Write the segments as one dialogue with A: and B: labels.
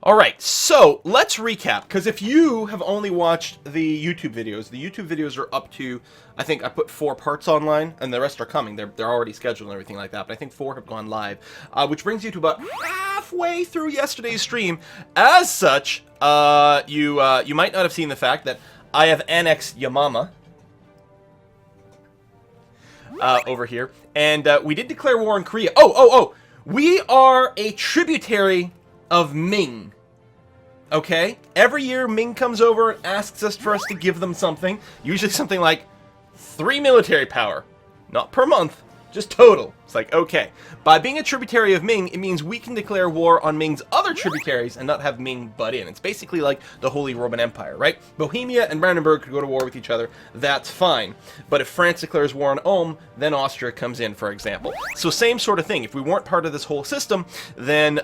A: Alright, so let's recap, because if you have only watched the YouTube videos are up to, I think I put 4 parts online, and the rest are coming. They're already scheduled and everything like that, but I think 4 have gone live, which brings you to about halfway through yesterday's stream. As such, you might not have seen the fact that I have annexed Yamama over here, and we did declare war on Korea. Oh! We are a tributary of Ming. Okay? Every year, Ming comes over and asks us for us to give them something. Usually something like 3 military power. Not per month, just total. It's like, okay. By being a tributary of Ming, it means we can declare war on Ming's other tributaries and not have Ming butt in. It's basically like the Holy Roman Empire, right? Bohemia and Brandenburg could go to war with each other. That's fine. But if France declares war on Ulm, then Austria comes in, for example. So same sort of thing. If we weren't part of this whole system, then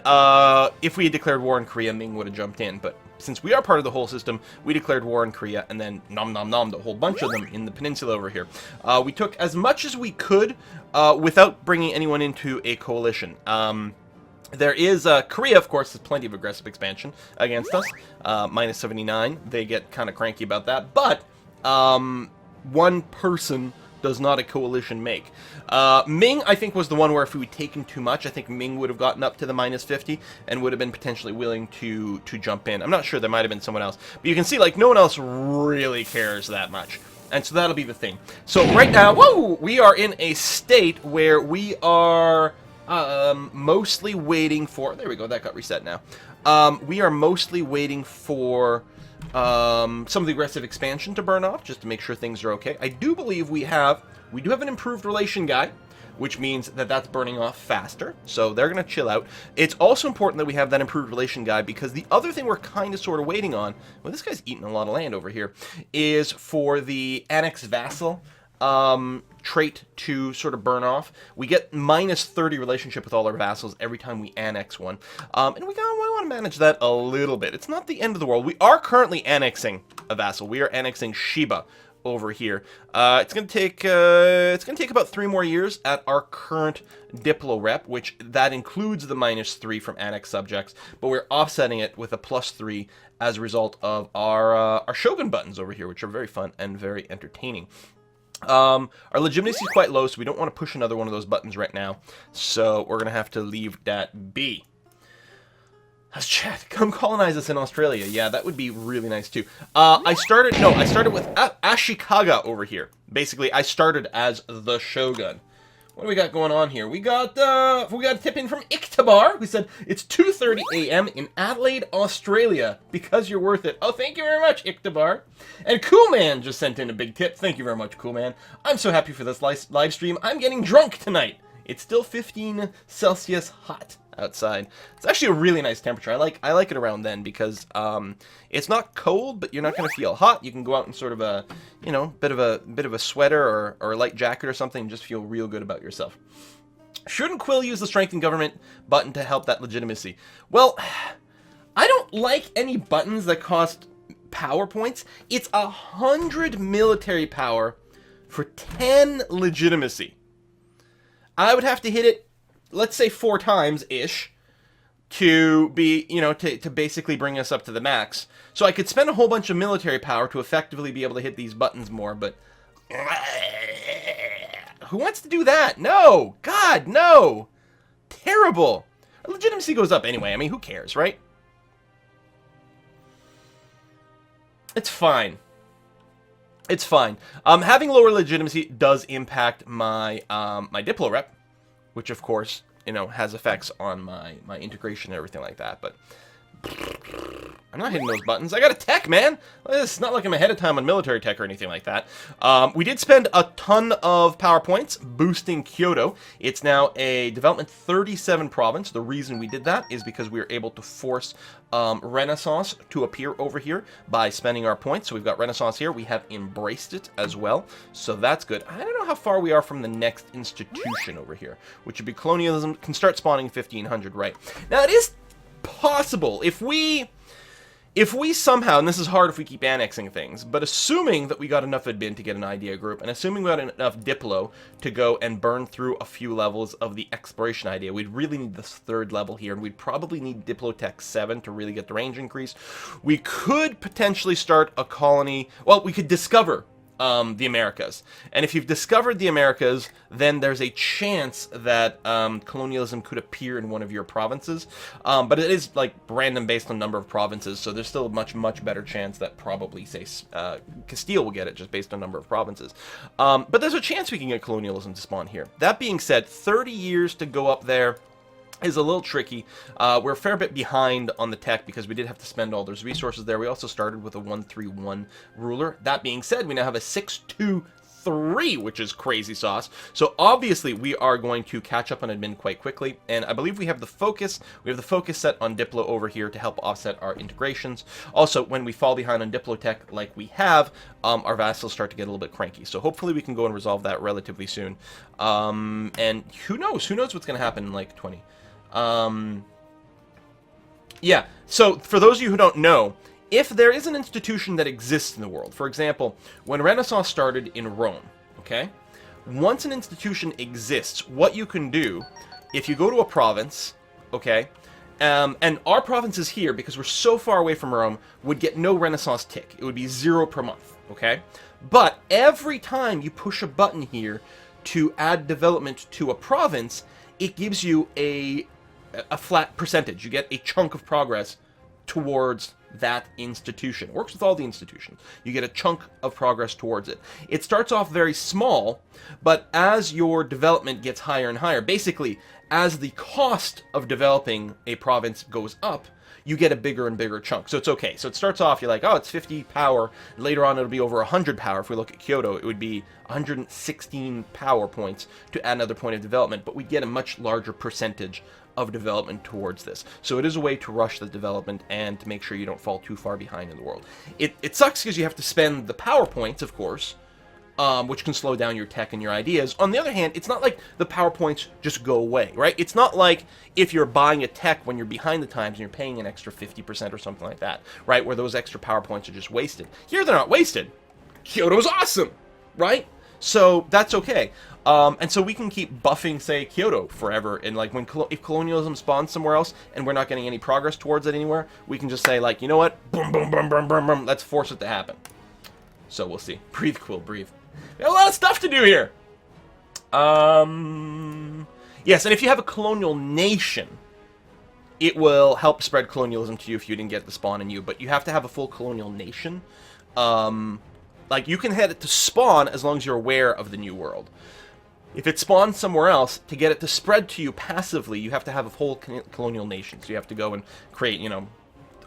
A: if we had declared war on Korea, Ming would have jumped in. But since we are part of the whole system, we declared war on Korea, and then nom nom nom, the whole bunch of them in the peninsula over here. We took as much as we could without bringing anyone into a coalition. There is Korea, of course, has plenty of aggressive expansion against us. Minus 79. They get kind of cranky about that. But one person does not a coalition make. Ming, I think, was the one where if we had taken too much, I think Ming would have gotten up to the minus 50 and would have been potentially willing to jump in. I'm not sure, there might have been someone else. But you can see, like, no one else really cares that much. And so that'll be the thing. So right now, whoa, we are in a state where we are mostly waiting for... There we go, that got reset now. We are mostly waiting for some of the aggressive expansion to burn off, just to make sure things are okay. I do believe we do have an improved relation guy, which means that that's burning off faster, so they're going to chill out. It's also important that we have that improved relation guy, because the other thing we're kind of sort of waiting on, well, this guy's eating a lot of land over here, is for the annex vassal trait to sort of burn off. We get minus 30 relationship with all our vassals every time we annex one. And we want to manage that a little bit. It's not the end of the world. We are currently annexing a vassal. We are annexing Shiba over here. It's gonna take about 3 more years at our current Diplo rep, which that includes the minus 3 from annex subjects, but we're offsetting it with a plus 3 as a result of our Shogun buttons over here, which are very fun and very entertaining. Our legitimacy is quite low, so we don't want to push another one of those buttons right now. So we're going to have to leave that be. How's chat? Come colonize us in Australia. Yeah, that would be really nice too. I started with Ashikaga over here. Basically, I started as the Shogun. What do we got going on here? We got a tip in from Iktabar, who said, it's 2:30 a.m. in Adelaide, Australia, because you're worth it. Oh, thank you very much, Iktabar. And Coolman just sent in a big tip. Thank you very much, Coolman. I'm so happy for this live stream. I'm getting drunk tonight. It's still 15 Celsius hot outside. It's actually a really nice temperature. I like it around then, because it's not cold, but you're not going to feel hot. You can go out in sort of a, you know, bit of a sweater or a light jacket or something and just feel real good about yourself. Shouldn't Quill use the strengthen government button to help that legitimacy? Well, I don't like any buttons that cost power points. It's 100 military power for 10 legitimacy. I would have to hit it, let's say 4 times-ish, to be, you know, to basically bring us up to the max. So I could spend a whole bunch of military power to effectively be able to hit these buttons more, but... Who wants to do that? No! God, no! Terrible! Our legitimacy goes up anyway. I mean, who cares, right? It's fine. It's fine. Having lower legitimacy does impact my my Diplo rep, which of course, you know, has effects on my integration and everything like that, but I'm not hitting those buttons. I got a tech, man! It's not like I'm ahead of time on military tech or anything like that. We did spend a ton of power points boosting Kyoto. It's now a development 37 province. The reason we did that is because we were able to force Renaissance to appear over here by spending our points. So we've got Renaissance here. We have embraced it as well. So that's good. I don't know how far we are from the next institution over here, which would be colonialism. Can start spawning 1500, right? Now, it is possible if we If we somehow, and this is hard if we keep annexing things, but assuming that we got enough admin to get an idea group, and assuming we got enough Diplo to go and burn through a few levels of the exploration idea, we'd really need this third level here, and we'd probably need Diplotech 7 to really get the range increase. We could potentially start a colony, well, we could discover the Americas. And if you've discovered the Americas, then there's a chance that colonialism could appear in one of your provinces. But it is like random based on number of provinces, so there's still a much better chance that probably, say, Castile will get it just based on number of provinces. But there's a chance we can get colonialism to spawn here. That being said, 30 years to go up there is a little tricky. We're a fair bit behind on the tech because we did have to spend all those resources there. We also started with a 131 ruler. That being said, we now have a 623, which is crazy sauce. So obviously we are going to catch up on admin quite quickly, and I believe we have the focus. We have the focus set on Diplo over here to help offset our integrations. Also, when we fall behind on Diplotech like we have, our vassals start to get a little bit cranky. So hopefully we can go and resolve that relatively soon. And who knows? Who knows what's going to happen in like 20. Yeah, so for those of you who don't know, if there is an institution that exists in the world, for example, when Renaissance started in Rome, okay, once an institution exists, what you can do, if you go to a province, okay, and our province is here because we're so far away from Rome, would get no Renaissance tick. It would be 0 per month, okay? But every time you push a button here to add development to a province, it gives you a flat percentage. You get a chunk of progress towards that institution. It works with all the institutions. You get a chunk of progress towards it. It starts off very small, but as your development gets higher and higher, basically, as the cost of developing a province goes up, you get a bigger and bigger chunk. So it's okay. So it starts off, you're like, oh, it's 50 power. Later on, it'll be over 100 power. If we look at Kyoto, it would be 116 power points to add another point of development, but we get a much larger percentage of development towards this. So it is a way to rush the development and to make sure you don't fall too far behind in the world. It sucks because you have to spend the power points, of course, which can slow down your tech and your ideas. On the other hand, it's not like the PowerPoints just go away, right? It's not like if you're buying a tech when you're behind the times and you're paying an extra 50% or something like that, right? Where those extra PowerPoints are just wasted. Here, they're not wasted. Kyoto's awesome, right? So that's okay. And so we can keep buffing, say, Kyoto forever. And like when if colonialism spawns somewhere else and we're not getting any progress towards it anywhere, we can just say, like, you know what? Boom, boom, boom, boom, boom, boom. Let's force it to happen. So we'll see. Breathe, Quill, breathe. We have a lot of stuff to do here. Yes, and if you have a colonial nation, it will help spread colonialism to you if you didn't get the spawn in you. But you have to have a full colonial nation. Like, you can head it to spawn as long as you're aware of the new world. If it spawns somewhere else, to get it to spread to you passively, you have to have a full colonial nation. So you have to go and create, you know,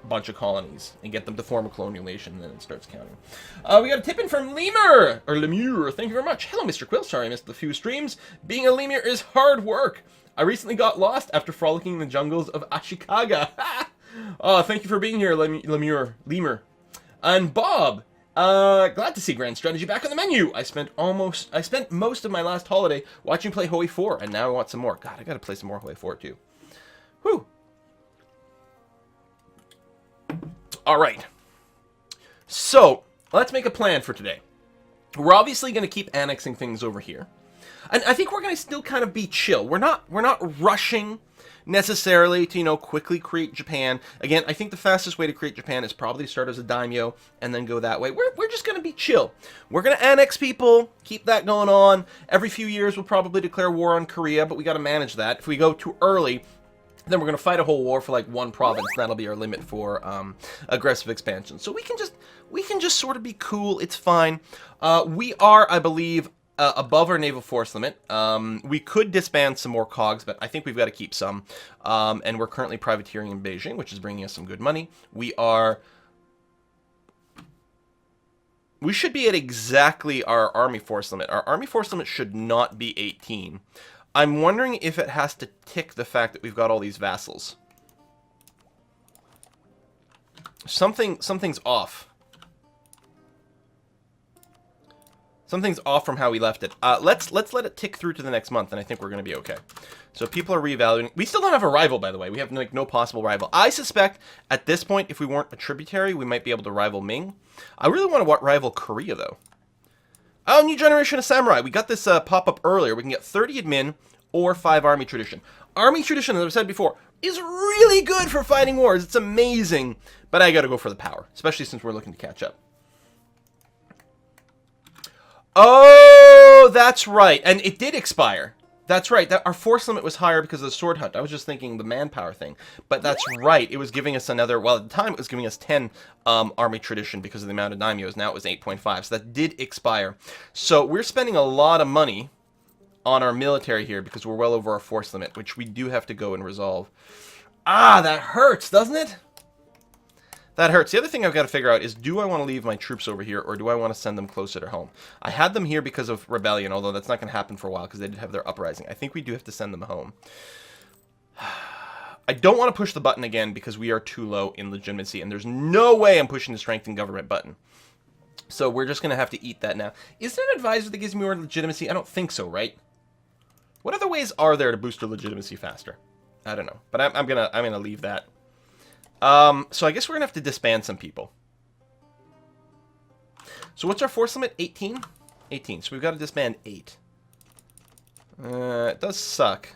A: a bunch of colonies and get them to form a colonial nation, and then it starts counting. We got a tip in from Lemur, or Lemur. Thank you very much. Hello, Mr. Quill. Sorry I missed the few streams. Being a Lemur is hard work. I recently got lost after frolicking in the jungles of Ashikaga. Oh, thank you for being here, Lemur. And Bob. Glad to see Grand Strategy back on the menu. I spent most of my last holiday watching play Hoi 4, and now I want some more. God, I gotta play some more Hoi 4 too. Whew. Alright. So, let's make a plan for today. We're obviously gonna keep annexing things over here. And I think we're gonna still kind of be chill. We're not rushing necessarily to, you know, quickly create Japan. Again, I think the fastest way to create Japan is probably start as a daimyo and then go that way. We're just going to be chill. We're going to annex people, keep that going on. Every few years we'll probably declare war on Korea, but we got to manage that. If we go too early, then we're going to fight a whole war for like one province. That'll be our limit for aggressive expansion. So we can just sort of be cool. It's fine. We are, I believe, above our naval force limit. We could disband some more cogs, but I think we've got to keep some. And we're currently privateering in Beijing, which is bringing us some good money. We should be at exactly our army force limit. Our army force limit should not be 18. I'm wondering if it has to tick the fact that we've got all these vassals. Something's off. Something's off from how we left it. Let's let it tick through to the next month, and I think we're going to be okay. So people are reevaluating. We still don't have a rival, by the way. We have like no possible rival. I suspect at this point, if we weren't a tributary, we might be able to rival Ming. I really want to rival Korea, though. Oh, new generation of samurai. We got this pop-up earlier. We can get 30 admin or 5 army tradition. Army tradition, as I've said before, is really good for fighting wars. It's amazing. But I got to go for the power, especially since we're looking to catch up. Oh, that's right. And it did expire. That's right. Our force limit was higher because of the sword hunt. I was just thinking the manpower thing. But that's right. It was giving us another... Well, at the time, it was giving us 10 army tradition because of the amount of daimyos. Now it was 8.5. So that did expire. So we're spending a lot of money on our military here because we're well over our force limit, which we do have to go and resolve. Ah, that hurts, doesn't it? That hurts. The other thing I've got to figure out is, do I want to leave my troops over here, or do I want to send them closer to home? I had them here because of rebellion, although that's not going to happen for a while because they did have their uprising. I think we do have to send them home. I don't want to push the button again because we are too low in legitimacy, and there's no way I'm pushing the strengthen government button. So we're just going to have to eat that now. Is there an advisor that gives me more legitimacy? I don't think so, right? What other ways are there to boost your legitimacy faster? I don't know, but I'm gonna leave that. So I guess we're gonna have to disband some people. So what's our force limit? 18? 18. So we've got to disband 8. It does suck.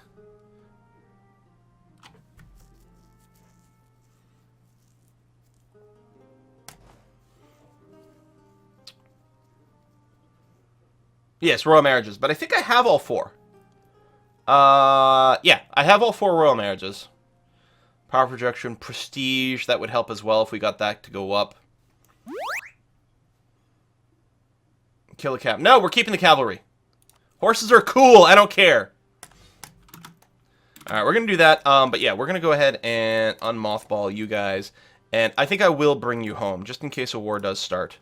A: Yes, royal marriages, but I think I have all 4. Yeah, I have all 4 royal marriages. Power projection, prestige, that would help as well if we got that to go up. Kill a cav. No, we're keeping the cavalry. Horses are cool, I don't care. Alright, we're going to do that. But yeah, we're going to go ahead and unmothball you guys. And I think I will bring you home, just in case a war does start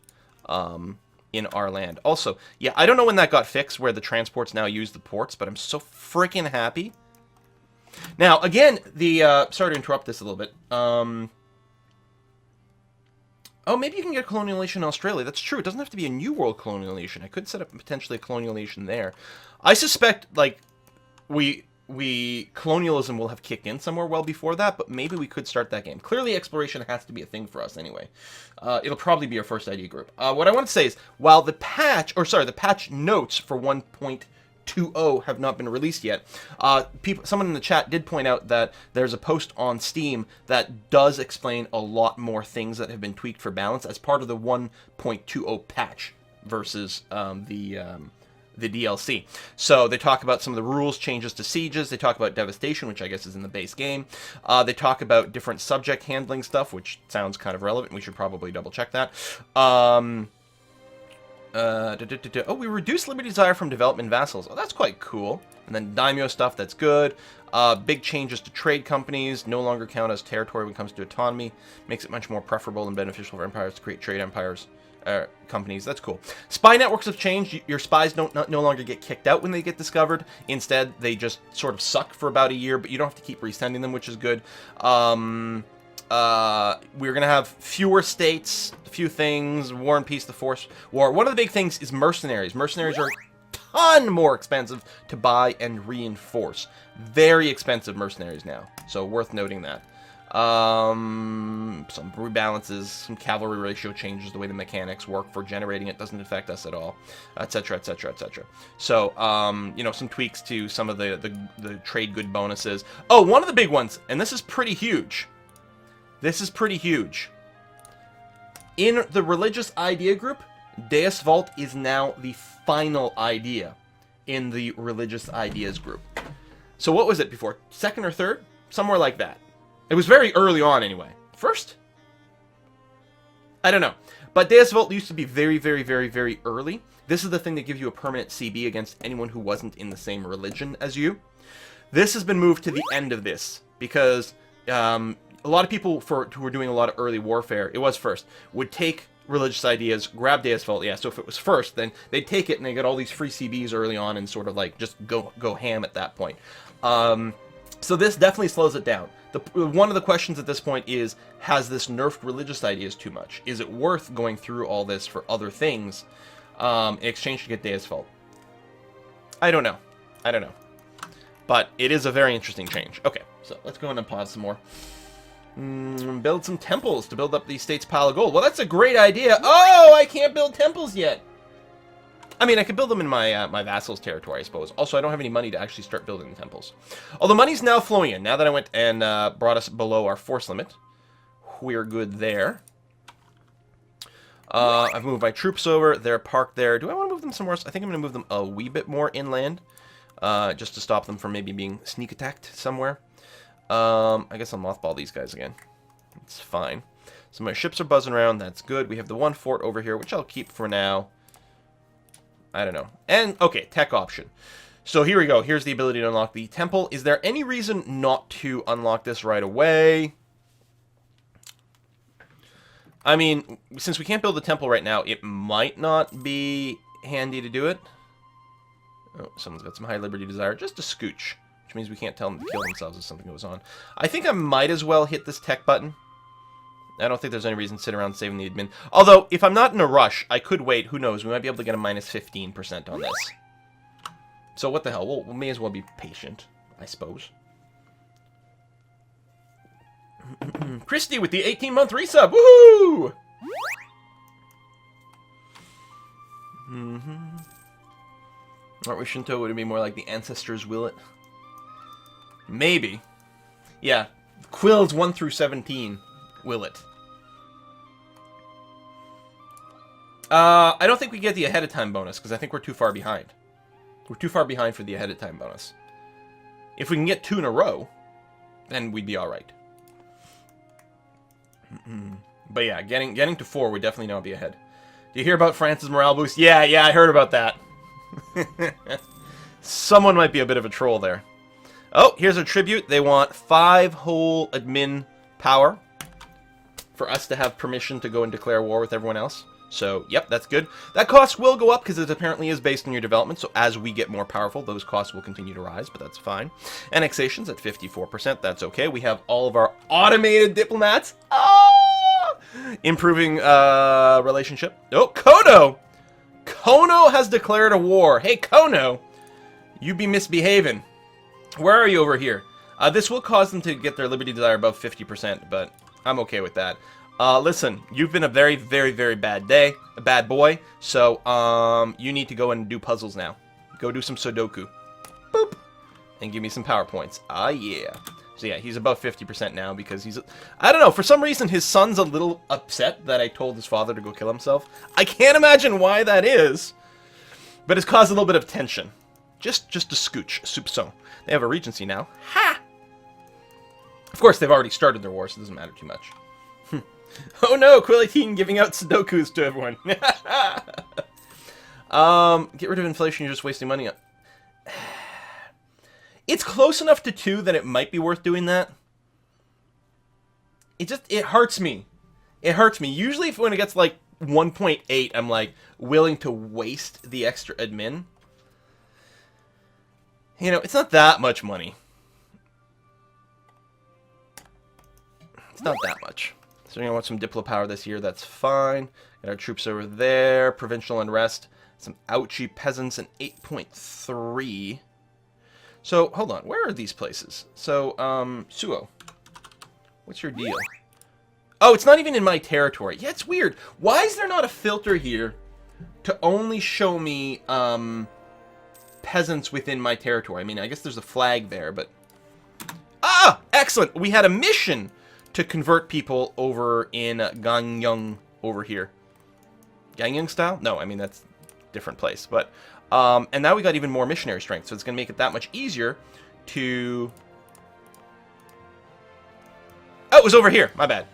A: in our land. Also, yeah, I don't know when that got fixed, where the transports now use the ports, but I'm so freaking happy. Now, again, the... sorry to interrupt this a little bit. Oh, maybe you can get a colonial nation in Australia. That's true. It doesn't have to be a New World colonial nation. I could set up potentially a colonial nation there. I suspect, like, colonialism will have kicked in somewhere well before that, but maybe we could start that game. Clearly, exploration has to be a thing for us anyway. It'll probably be our first idea group. What I want to say is, while the patch notes for 1.20 have not been released yet. Someone in the chat did point out that there's a post on Steam that does explain a lot more things that have been tweaked for balance as part of the 1.20 patch versus the DLC. So they talk about some of the rules changes to sieges. They talk about devastation, which I guess is in the base game. They talk about different subject handling stuff, which sounds kind of relevant. We should probably double check that. Oh, we reduce Liberty Desire from development vassals. Oh, that's quite cool. And then daimyo stuff, that's good. Big changes to trade companies. No longer count as territory when it comes to autonomy. Makes it much more preferable and beneficial for empires to create trade empires. Companies, that's cool. Spy networks have changed. Your spies no longer get kicked out when they get discovered. Instead, they just sort of suck for about a year, but you don't have to keep resending them, which is good. We're going to have fewer states, a few things, war and peace, the force war. One of the big things is mercenaries. Mercenaries are a ton more expensive to buy and reinforce. Very expensive mercenaries now, so worth noting that. Some rebalances, some cavalry ratio changes, the way the mechanics work for generating it doesn't affect us at all, etc., etc., etc. So, you know, some tweaks to some of the trade good bonuses. Oh, one of the big ones, and this is pretty huge. This is pretty huge. In the religious idea group, Deus Vult is now the final idea in the religious ideas group. So what was it before? Second or third? Somewhere like that. It was very early on anyway. First? I don't know. But Deus Vult used to be very, very, very, very early. This is the thing that gives you a permanent CB against anyone who wasn't in the same religion as you. This has been moved to the end of this because a lot of people who were doing a lot of early warfare, it was first, would take religious ideas, grab Deus Vult, yeah, so if it was first, then they'd take it and they got all these free CBs early on and sort of like just go ham at that point. So this definitely slows it down. One of the questions at this point is, has this nerfed religious ideas too much? Is it worth going through all this for other things? in exchange to get Dea's Fault. I don't know. I don't know. But it is a very interesting change. Okay, so let's go in and pause some more. Build some temples to build up the state's pile of gold. Well, that's a great idea. Oh, I can't build temples yet. I mean, I could build them in my my vassal's territory, I suppose. Also, I don't have any money to actually start building the temples. Although money's now flowing in. Now that I went and brought us below our force limit, we're good there. I've moved my troops over. They're parked there. Do I want to move them somewhere else? I think I'm going to move them a wee bit more inland, just to stop them from maybe being sneak attacked somewhere. I guess I'll mothball these guys again. It's fine. So my ships are buzzing around. That's good. We have the one fort over here, which I'll keep for now. I don't know. And, okay, tech option. So here we go. Here's the ability to unlock the temple. Is there any reason not to unlock this right away? I mean, since we can't build the temple right now, it might not be handy to do it. Oh, someone's got some high liberty desire. Just a scooch. Which means we can't tell them to kill themselves if something goes on. I think I might as well hit this tech button. I don't think there's any reason to sit around saving the admin. Although, if I'm not in a rush, I could wait. Who knows? We might be able to get a minus 15% on this. So what the hell? We may as well be patient, I suppose. Christy with the 18-month resub. Woohoo! Aren't we Shinto? Would it be more like the ancestors will it? Maybe. Yeah. Quills 1 through 17 will it. I don't think we get the ahead of time bonus, because I think we're too far behind. We're too far behind for the ahead of time bonus. If we can get 2 in a row, then we'd be alright. But yeah, getting to 4 would definitely not be ahead. Do you hear about France's morale boost? Yeah, I heard about that. Someone might be a bit of a troll there. Oh, here's a tribute. They want 5 whole admin power for us to have permission to go and declare war with everyone else. So, yep, that's good. That cost will go up because it apparently is based on your development. So as we get more powerful, those costs will continue to rise, but that's fine. Annexations at 54%. That's okay. We have all of our automated diplomats. Oh! Improving relationship. Oh, Kono! Kono has declared a war. Hey, Kono! You be misbehaving. Where are you over here? This will cause them to get their liberty desire above 50%, but I'm okay with that. Listen, you've been a very, very, very bad day, a bad boy, so, you need to go and do puzzles now. Go do some Sudoku. Boop! And give me some PowerPoints. Ah, yeah. So yeah, he's above 50% now because he's... I don't know, for some reason his son's a little upset that I told his father to go kill himself. I can't imagine why that is, but it's caused a little bit of tension. Just a scooch, soupçon. They have a regency now. Ha! Of course, they've already started their war, so it doesn't matter too much. Oh no, Quillitine giving out Sudokus to everyone. Get rid of inflation, you're just wasting money on... It's close enough to 2 that it might be worth doing that. It hurts me. It hurts me. Usually when it gets like 1.8, I'm like willing to waste the extra admin. You know, it's not that much money. It's not that much. So we're going to want some Diplo power this year. That's fine. Got our troops over there. Provincial unrest. Some ouchie peasants and 8.3. So, hold on. Where are these places? So, Suo. What's your deal? Oh, it's not even in my territory. Yeah, it's weird. Why is there not a filter here to only show me, peasants within my territory? I mean, I guess there's a flag there, but... Ah! Excellent! We had a mission to convert people over in Gangneung over here. Gangneung style? No, I mean, that's a different place. But, and now we got even more missionary strength, so it's going to make it that much easier to... Oh, it was over here. My bad.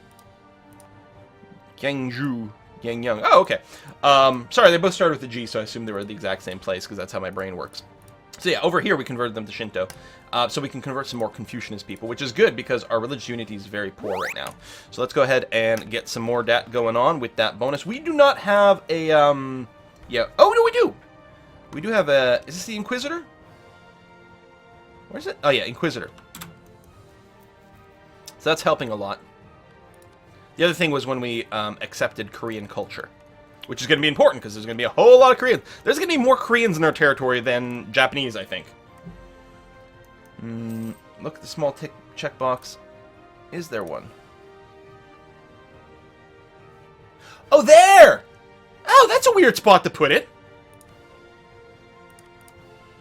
A: Gangju. Gangneung. Oh, okay. Sorry, they both started with a G, so I assumed they were at the exact same place, because that's how my brain works. So yeah, over here we converted them to Shinto. So we can convert some more Confucianist people, which is good, because our religious unity is very poor right now. So let's go ahead and get some more dat going on with that bonus. We do not have a, yeah. Oh, no, we do! We do have a... Is this the Inquisitor? Where is it? Oh, yeah, Inquisitor. So that's helping a lot. The other thing was when we accepted Korean culture. which is going to be important because there's going to be a whole lot of Koreans. There's going to be more Koreans in our territory than Japanese, I think. Look at the small checkbox. Is there one? Oh, there! Oh, that's a weird spot to put it.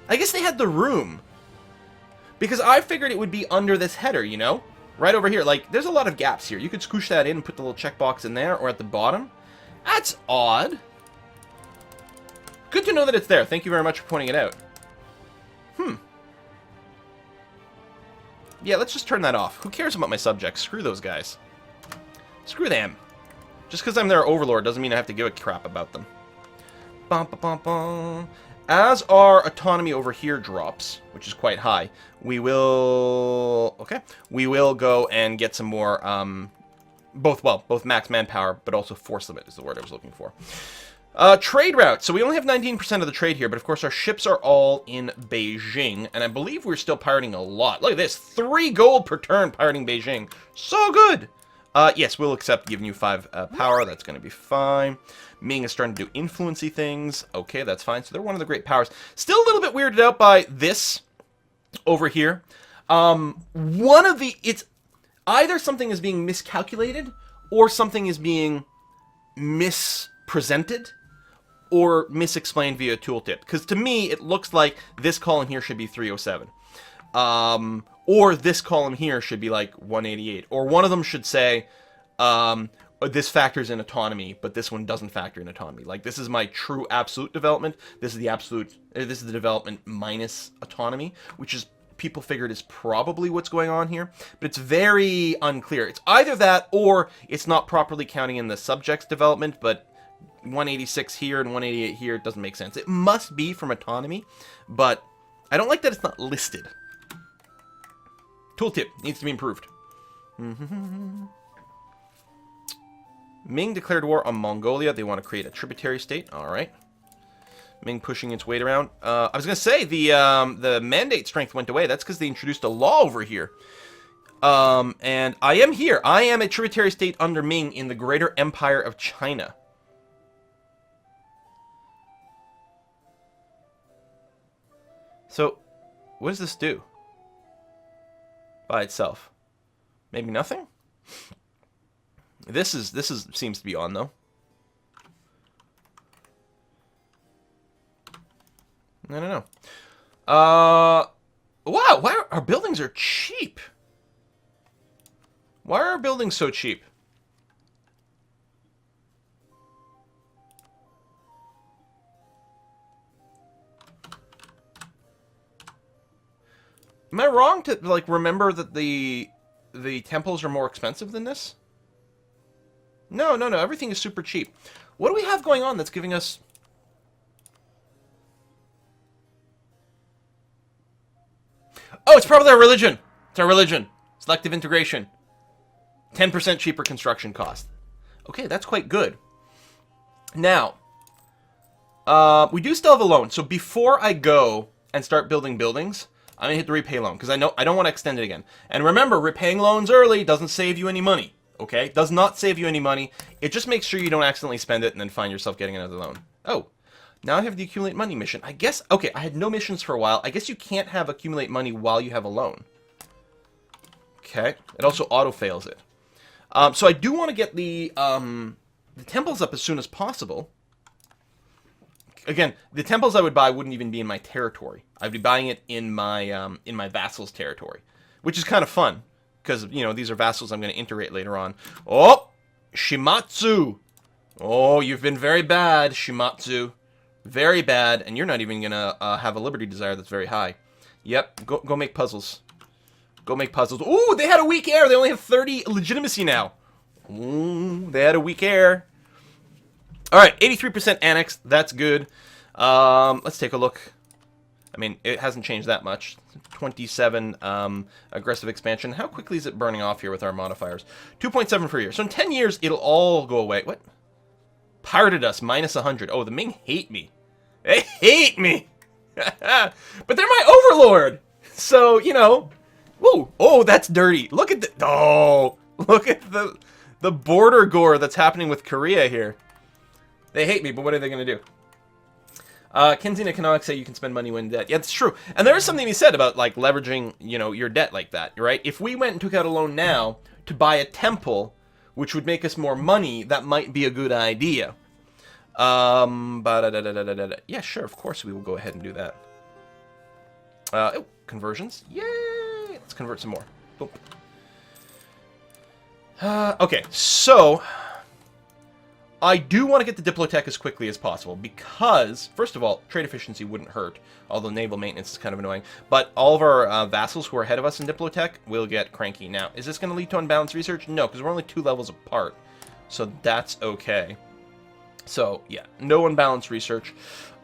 A: I guess they had the room. Because I figured it would be under this header, you know? Right over here. Like, there's a lot of gaps here. You could squish that in and put the little checkbox in there or at the bottom. That's odd. Good to know that it's there. Thank you very much for pointing it out. Yeah, let's just turn that off. Who cares about my subjects? Screw those guys. Screw them. Just because I'm their overlord doesn't mean I have to give a crap about them. Bum, bum, bum, bum. As our autonomy over here drops, which is quite high, we will... Okay. We will go and get some more... both max manpower, but also force limit is the word I was looking for. Trade route. So we only have 19% of the trade here, but of course our ships are all in Beijing, and I believe we're still pirating a lot. Look at this. 3 gold per turn pirating Beijing. So good! Yes, we'll accept giving you 5 power. That's going to be fine. Ming is starting to do influency things. Okay, that's fine. So they're one of the great powers. Still a little bit weirded out by this over here. It's either something is being miscalculated or something is being mispresented or misexplained via tooltip. Because to me, it looks like this column here should be 307. Or this column here should be like 188. Or one of them should say, this factors in autonomy, but this one doesn't factor in autonomy. Like, this is my true absolute development. This is the development minus autonomy, which is, people figured is probably what's going on here. But it's very unclear. It's either that, or it's not properly counting in the subject's development, but 186 here and 188 here, it doesn't make sense. It must be from autonomy, but I don't like that it's not listed. Tooltip needs to be improved. Ming declared war on Mongolia. They want to create a tributary state. All right. Ming pushing its weight around. I was going to say, the mandate strength went away. That's because they introduced a law over here. And I am here. I am a tributary state under Ming in the Greater Empire of China. So, what does this do? By itself. Maybe nothing? This seems to be on, though. I don't know. Wow, why our buildings are cheap? Why are our buildings so cheap? Am I wrong to, like, remember that the temples are more expensive than this? No, everything is super cheap. What do we have going on that's giving us... Oh, it's probably our religion. It's our religion. Selective integration. 10% cheaper construction cost. Okay, that's quite good. Now, we do still have a loan. So before I go and start building buildings, I'm going to hit the repay loan because I don't want to extend it again. And remember, repaying loans early doesn't save you any money. Okay? Does not save you any money. It just makes sure you don't accidentally spend it and then find yourself getting another loan. Oh. Now I have the accumulate money mission. I guess, okay, I had no missions for a while. I guess you can't have accumulate money while you have a loan. Okay. It also auto-fails it. So I do want to get the temples up as soon as possible. Again, the temples I would buy wouldn't even be in my territory. I'd be buying it in my vassal's territory, which is kind of fun because, you know, these are vassals I'm going to integrate later on. Oh, Shimatsu. Oh, you've been very bad, Shimatsu. Very bad, and you're not even going to have a liberty desire that's very high. Yep, go make puzzles. Go make puzzles. Ooh, they had a weak heir. They only have 30 legitimacy now. Ooh, they had a weak heir. All right, 83% annex. That's good. Let's take a look. I mean, it hasn't changed that much. 27 aggressive expansion. How quickly is it burning off here with our modifiers? 2.7 per year. So in 10 years, it'll all go away. What? Pirated us, minus 100. Oh, the Ming hate me. They hate me. But they're my overlord. So, you know. Whoa. Oh, that's dirty. Look at the... Oh, look at the border gore that's happening with Korea here. They hate me, but what are they going to do? Kinsey and Economics say you can spend money when in debt. Yeah, it's true. And there is something to be said about, like, leveraging, you know, your debt like that, right? If we went and took out a loan now to buy a temple, which would make us more money, that might be a good idea. Yeah, sure, of course we will go ahead and do that. Oh, conversions. Yay! Let's convert some more. Boom. Okay, so I do want to get the Diplotech as quickly as possible because, first of all, trade efficiency wouldn't hurt, although naval maintenance is kind of annoying. But all of our vassals who are ahead of us in Diplotech will get cranky. Now, is this going to lead to unbalanced research? No, because we're only 2 levels apart, so that's okay. So, yeah, no unbalanced research.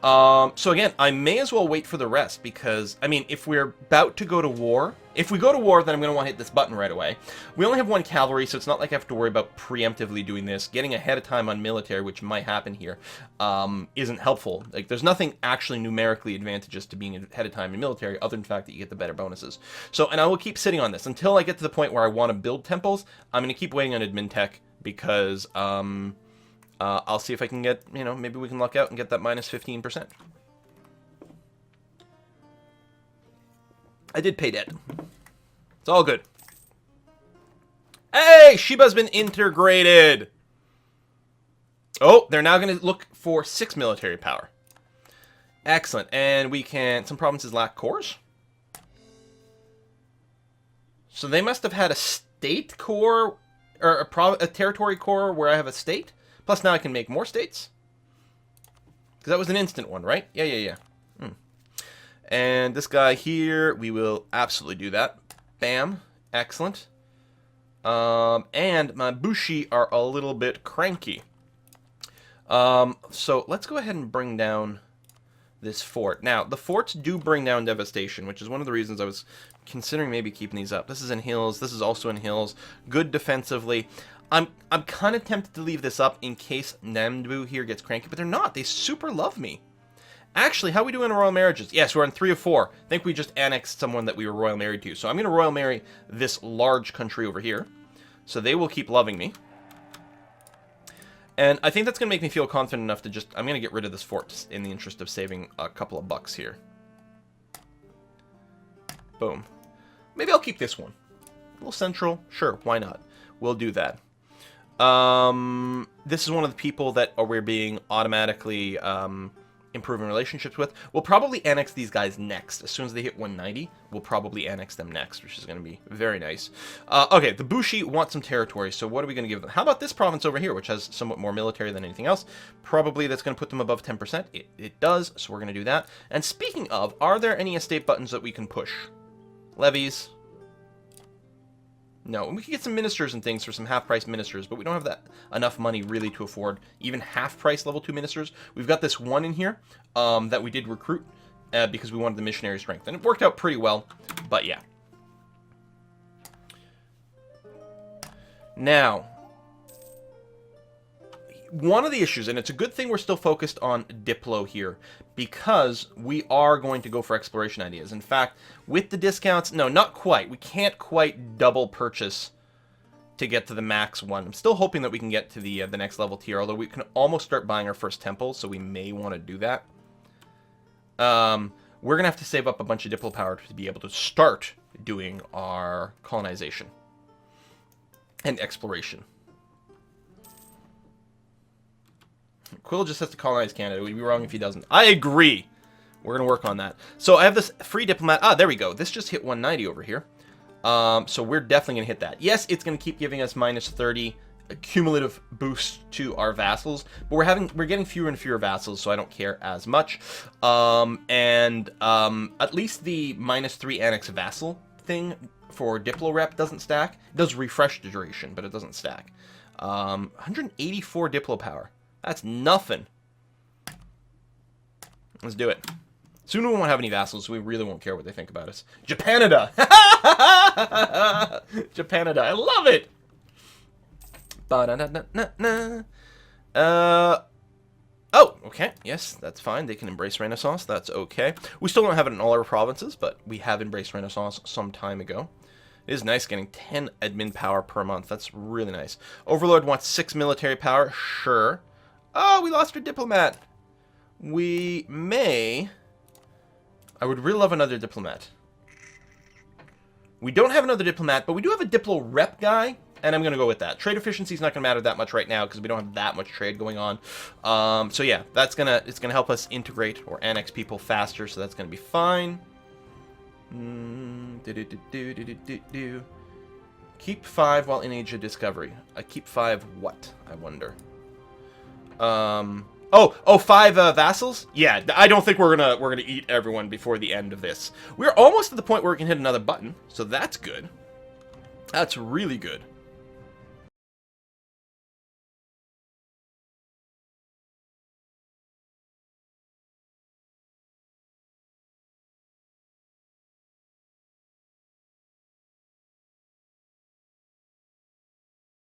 A: So again, I may as well wait for the rest because, I mean, if we're about to go to war, if we go to war, then I'm going to want to hit this button right away. We only have 1 cavalry, so it's not like I have to worry about preemptively doing this. Getting ahead of time on military, which might happen here, isn't helpful. Like, there's nothing actually numerically advantageous to being ahead of time in military, other than the fact that you get the better bonuses. So, and I will keep sitting on this until I get to the point where I want to build temples. I'm going to keep waiting on admin tech because, I'll see if I can get, you know, maybe we can luck out and get that minus 15%. I did pay debt. It's all good. Hey, Shiba's been integrated. Oh, they're now going to look for 6 military power. Excellent. And we can, some provinces lack cores. So they must have had a state core, or a territory core where I have a state. Plus, now I can make more states. Because that was an instant one, right? Yeah. And this guy here, we will absolutely do that. Bam. Excellent. And my Bushi are a little bit cranky. So let's go ahead and bring down this fort. Now, the forts do bring down devastation, which is one of the reasons I was considering maybe keeping these up. This is in hills. This is also in hills. Good defensively. I'm kind of tempted to leave this up in case Nambu here gets cranky, but they're not. They super love me. Actually, how are we doing in royal marriages? Yes, we're on 3 of 4. I think we just annexed someone that we were royal married to. So I'm going to royal marry this large country over here. So they will keep loving me. And I think that's going to make me feel confident enough to just... I'm going to get rid of this fort in the interest of saving a couple of bucks here. Boom. Maybe I'll keep this one. A little central. Sure, why not? We'll do that. This is one of the people that we're being automatically improving relationships with. We'll probably annex these guys next. As soon as they hit 190, we'll probably annex them next, which is going to be very nice. Okay, the Bushi want some territory, so what are we going to give them? How about this province over here, which has somewhat more military than anything else? Probably that's going to put them above 10%. It does, so we're going to do that. And speaking of, are there any estate buttons that we can push? Levies. No, and we could get some ministers and things for some half-price ministers, but we don't have that enough money really to afford even half-price level 2 ministers. We've got this one in here that we did recruit because we wanted the missionary strength, and it worked out pretty well, but yeah. Now, one of the issues, and it's a good thing we're still focused on Diplo here, because we are going to go for exploration ideas. In fact, with the discounts, no, not quite. We can't quite double purchase to get to the max one. I'm still hoping that we can get to the next level tier, although we can almost start buying our first temple, so we may want to do that. We're going to have to save up a bunch of Diplo power to be able to start doing our colonization and exploration. Quill just has to colonize Canada. We'd be wrong if he doesn't. I agree. We're going to work on that. So I have this free diplomat. Ah, there we go. This just hit 190 over here. So we're definitely going to hit that. Yes, it's going to keep giving us minus 30 cumulative boost to our vassals, but we're getting fewer and fewer vassals, so I don't care as much. At least the minus 3 annex vassal thing for Diplo rep doesn't stack. It does refresh the duration, but it doesn't stack. 184 Diplo power. That's nothing. Let's do it. Soon we won't have any vassals, so we really won't care what they think about us. Japanada! Japanada, I love it! Oh, okay. Yes, that's fine. They can embrace Renaissance. That's okay. We still don't have it in all our provinces, but we have embraced Renaissance some time ago. It is nice getting 10 admin power per month. That's really nice. Overlord wants 6 military power. Sure. Oh, we lost our diplomat. We may... I would really love another diplomat. We don't have another diplomat, but we do have a diplo rep guy, and I'm going to go with that. Trade efficiency is not going to matter that much right now because we don't have that much trade going on. So yeah, it's gonna help us integrate or annex people faster, so that's going to be fine. Keep 5 while in Age of Discovery. Keep 5 what, I wonder? Oh, 5 vassals? Yeah, I don't think we're gonna eat everyone before the end of this. We're almost at the point where we can hit another button, so that's good. That's really good.